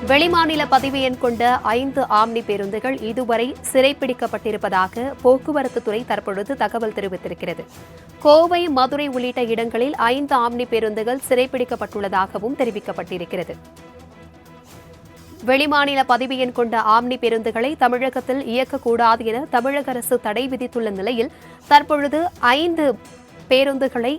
வெளிமாநில பதிவு எண் கொண்ட 5 ஆம்னி பேருந்துகள் இதுவரை சிறைப்பிடிக்கப்பட்டிருப்பதாக போக்குவரத்து துறை தற்பொழுது தகவல் தெரிவித்திருக்கிறது. கோவை, மதுரை உள்ளிட்ட இடங்களில் 5 ஆம்னி பேருந்துகள் சிறைப்பிடிக்கப்பட்டுள்ளதாகவும் தெரிவிக்கப்பட்டிருக்கிறது. வெளிமாநில பதிவு எண் கொண்ட ஆம்னி பேருந்துகளை தமிழகத்தில் இயக்கக்கூடாது என தமிழக அரசு தடை விதித்துள்ள நிலையில் தற்பொழுது 5 பேருந்துகளை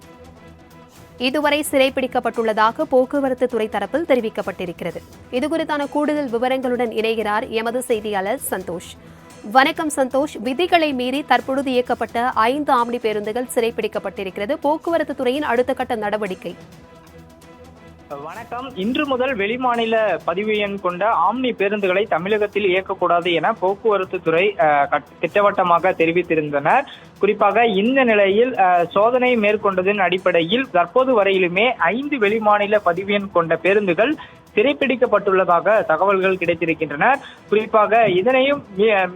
இதுவரை சிறைப்பிடிக்கப்பட்டுள்ளதாக போக்குவரத்து துறை தரப்பில் தெரிவிக்கப்பட்டிருக்கிறது. இதுகுறித்தான கூடுதல் விவரங்களுடன் இணைகிறார் எமது செய்தியாளர் சந்தோஷ். வணக்கம் சந்தோஷ். விதிகளை மீறி தற்பொழுது இயக்கப்பட்ட 5 ஆம்னி பேருந்துகள் சிறைப்பிடிக்கப்பட்டிருக்கிறது. போக்குவரத்து துறையின் அடுத்த கட்ட நடவடிக்கை. வணக்கம். இன்று முதல் வெளிமாநில பதிவு எண் கொண்ட ஆம்னி பேருந்துகளை தமிழகத்தில் இயக்கக்கூடாது என போக்குவரத்து துறை திட்டவட்டமாக தெரிவித்திருந்தனர். குறிப்பாக இந்த நிலையில் சோதனை மேற்கொண்டதன் அடிப்படையில் தற்போது வரையிலுமே 5 வெளிமாநில பதிவு எண் கொண்ட பேருந்துகள் சிறைப்பிடிக்கப்பட்டுள்ளதாக தகவல்கள் கிடைத்திருக்கின்றன. குறிப்பாக இதனையும்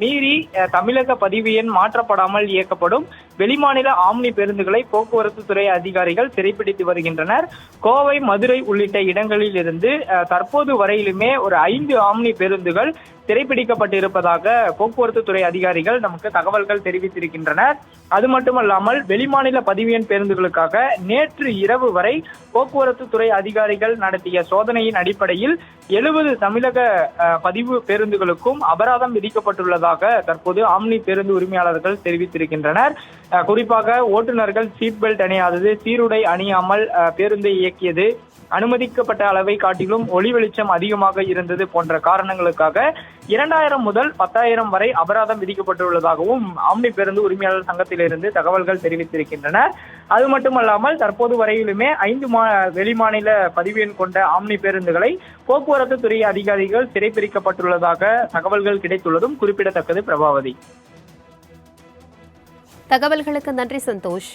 மீறி தமிழக பதிவு எண் மாற்றப்படாமல் இயக்கப்படும் வெளிமாநில ஆம்னி பேருந்துகளை போக்குவரத்து துறை அதிகாரிகள் சிறைப்பிடித்து வருகின்றனர். கோவை, மதுரை உள்ளிட்ட இடங்களில் இருந்து தற்போது வரையிலுமே ஒரு 5 ஆம்னி பேருந்துகள் சிறைப்பிடிக்கப்பட்டிருப்பதாக போக்குவரத்து துறை அதிகாரிகள் நமக்கு தகவல்கள் தெரிவித்திருக்கின்றனர். அது மட்டுமல்லாமல் வெளிமாநில பதிவு எண் பேருந்துகளுக்காக நேற்று இரவு வரை போக்குவரத்து துறை அதிகாரிகள் நடத்திய சோதனையின் அடிப்படையில் 70 தமிழக பதிவு பேருந்துகளுக்கும் அபராதம் விதிக்கப்பட்டுள்ளதாக தற்போது ஆம்னி பேருந்து உரிமையாளர்கள் தெரிவித்திருக்கின்றனர். குறிப்பாக ஓட்டுநர்கள் சீட் பெல்ட் அணியாதது, சீருடை அணியாமல் பேருந்தை இயக்கியது, அனுமதிக்கப்பட்ட அளவை காட்டிலும் ஒளி வெளிச்சம் அதிகமாக இருந்தது போன்ற காரணங்களுக்காக 2000 முதல் 10,000 வரை அபராதம் விதிக்கப்பட்டுள்ளதாகவும் ஆம்னி பேருந்து உரிமையாளர் சங்கத்திலிருந்து தகவல்கள் தெரிவித்திருக்கின்றனர். அது மட்டுமல்லாமல் தற்போது வரையிலுமே 5 வெளிமாநில பதிவு எண் கொண்ட ஆம்னி பேருந்துகளை போக்குவரத்து துறை அதிகாரிகள் சிறைப்பிடிக்கப்பட்டுள்ளதாக தகவல்கள் கிடைத்துள்ளதும் குறிப்பிடத்தக்கது. பிரபாவதி, தகவல்களுக்கு நன்றி சந்தோஷ்.